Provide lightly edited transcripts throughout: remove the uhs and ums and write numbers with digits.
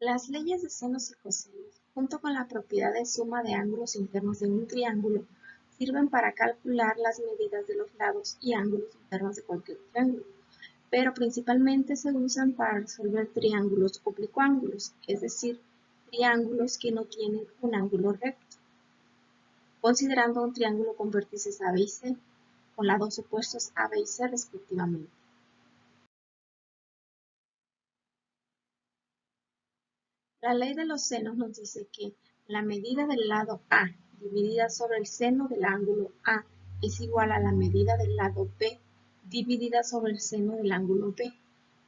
Las leyes de senos y cosenos, junto con la propiedad de suma de ángulos internos de un triángulo, sirven para calcular las medidas de los lados y ángulos internos de cualquier triángulo, pero principalmente se usan para resolver triángulos oblicuángulos, es decir, triángulos que no tienen un ángulo recto, considerando un triángulo con vértices A, B y C, con lados opuestos A, B y C respectivamente. La ley de los senos nos dice que la medida del lado A dividida sobre el seno del ángulo A es igual a la medida del lado B dividida sobre el seno del ángulo B,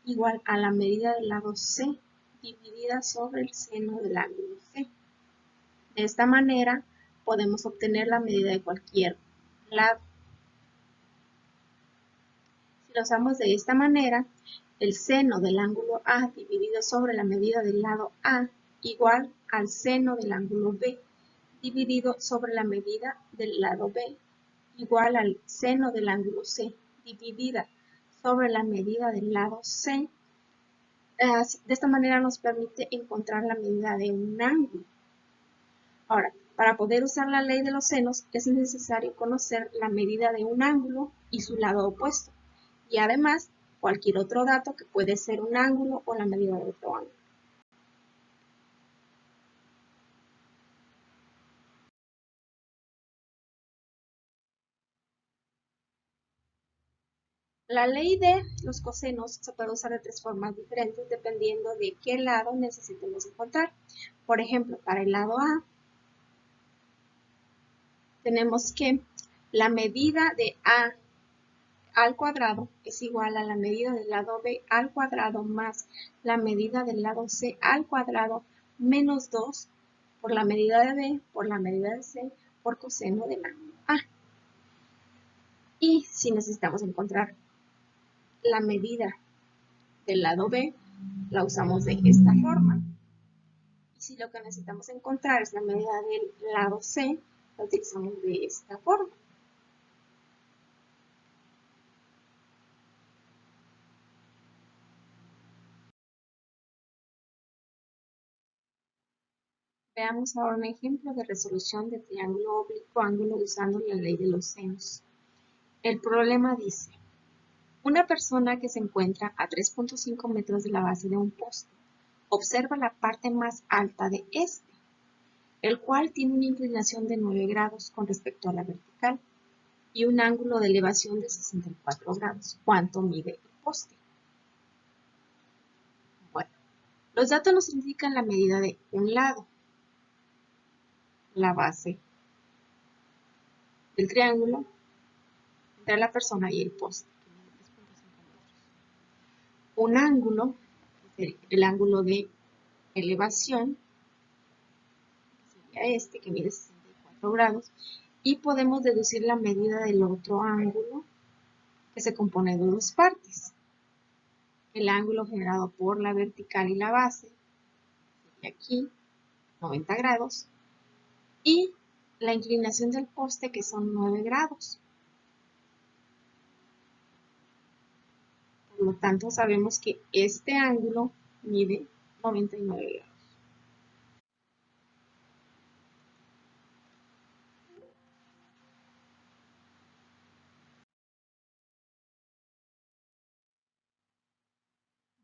igual a la medida del lado C dividida sobre el seno del ángulo C. De esta manera podemos obtener la medida de cualquier lado. Si lo usamos de esta manera, el seno del ángulo A dividido sobre la medida del lado A igual al seno del ángulo B dividido sobre la medida del lado B igual al seno del ángulo C dividida sobre la medida del lado C. De esta manera nos permite encontrar la medida de un ángulo. Ahora, para poder usar la ley de los senos es necesario conocer la medida de un ángulo y su lado opuesto, y además cualquier otro dato que puede ser un ángulo o la medida de otro ángulo. La ley de los cosenos se puede usar de tres formas diferentes dependiendo de qué lado necesitemos encontrar. Por ejemplo, para el lado A, tenemos que la medida de A al cuadrado es igual a la medida del lado B al cuadrado más la medida del lado C al cuadrado menos 2 por la medida de B por la medida de C por coseno del ángulo A. Y si necesitamos encontrar la medida del lado B, la usamos de esta forma. Y si lo que necesitamos encontrar es la medida del lado C, la utilizamos de esta forma. Veamos ahora un ejemplo de resolución de triángulo oblicuo-ángulo usando la ley de los senos. El problema dice, una persona que se encuentra a 3.5 metros de la base de un poste observa la parte más alta de este, el cual tiene una inclinación de 9 grados con respecto a la vertical y un ángulo de elevación de 64 grados. ¿Cuánto mide el poste? Bueno, los datos nos indican la medida de un lado, la base del triángulo, entre la persona y el poste. Un ángulo, el ángulo de elevación, sería este, que mide 64 grados, y podemos deducir la medida del otro ángulo, que se compone de dos partes. El ángulo generado por la vertical y la base, sería aquí, 90 grados, y la inclinación del poste, que son 9 grados. Por lo tanto, sabemos que este ángulo mide 99 grados.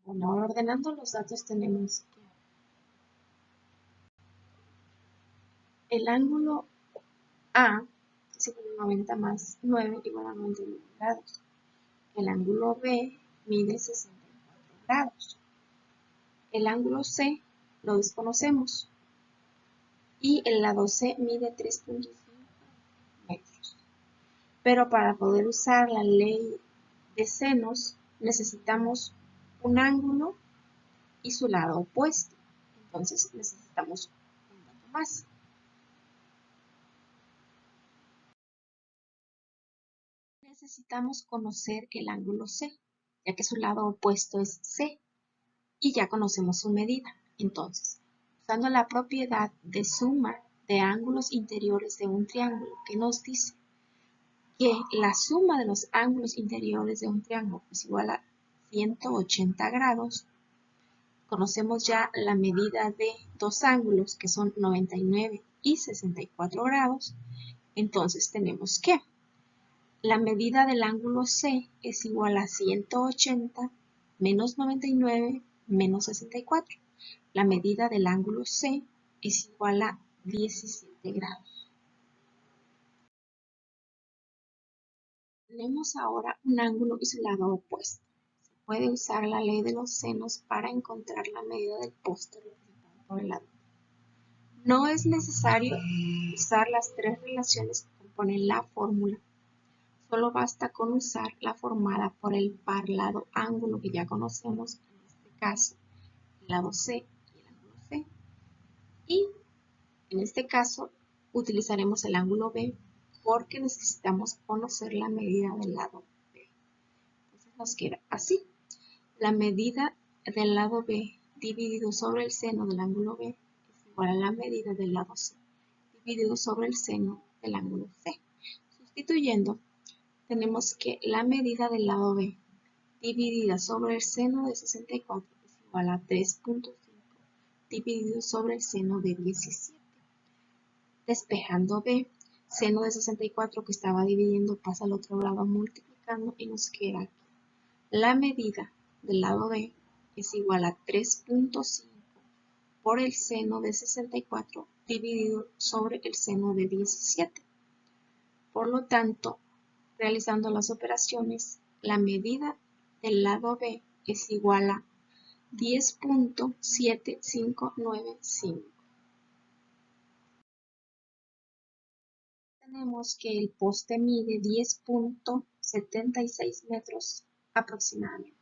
Bueno, ahora ordenando los datos tenemos que el ángulo A es igual a 90 más 9 igual a 99 grados. El ángulo B mide 64 grados. El ángulo C lo desconocemos y el lado C mide 3.5 metros. Pero para poder usar la ley de senos necesitamos un ángulo y su lado opuesto. Entonces necesitamos un dato más. Necesitamos conocer el ángulo C, ya que su lado opuesto es C, y ya conocemos su medida. Entonces, usando la propiedad de suma de ángulos interiores de un triángulo, que nos dice que la suma de los ángulos interiores de un triángulo es igual a 180 grados, conocemos ya la medida de dos ángulos que son 99 y 64 grados, entonces tenemos que la medida del ángulo C es igual a 180 menos 99 menos 64. La medida del ángulo C es igual a 17 grados. Tenemos ahora un ángulo y su lado opuesto. Se puede usar la ley de los senos para encontrar la medida del poste representado por el lado. No es necesario usar las tres relaciones que componen la fórmula. Solo basta con usar la formada por el par lado ángulo que ya conocemos, en este caso el lado C y el ángulo C. Y en este caso utilizaremos el ángulo B porque necesitamos conocer la medida del lado B. Entonces nos queda así. La medida del lado B dividido sobre el seno del ángulo B es igual a la medida del lado C dividido sobre el seno del ángulo C. Sustituyendo, tenemos que la medida del lado B dividida sobre el seno de 64 es igual a 3.5 dividido sobre el seno de 17. Despejando B, seno de 64 que estaba dividiendo pasa al otro lado multiplicando y nos queda aquí. La medida del lado B es igual a 3.5 por el seno de 64 dividido sobre el seno de 17. Por lo tanto, realizando las operaciones, la medida del lado B es igual a 10.7595. Tenemos que el poste mide 10.76 metros aproximadamente.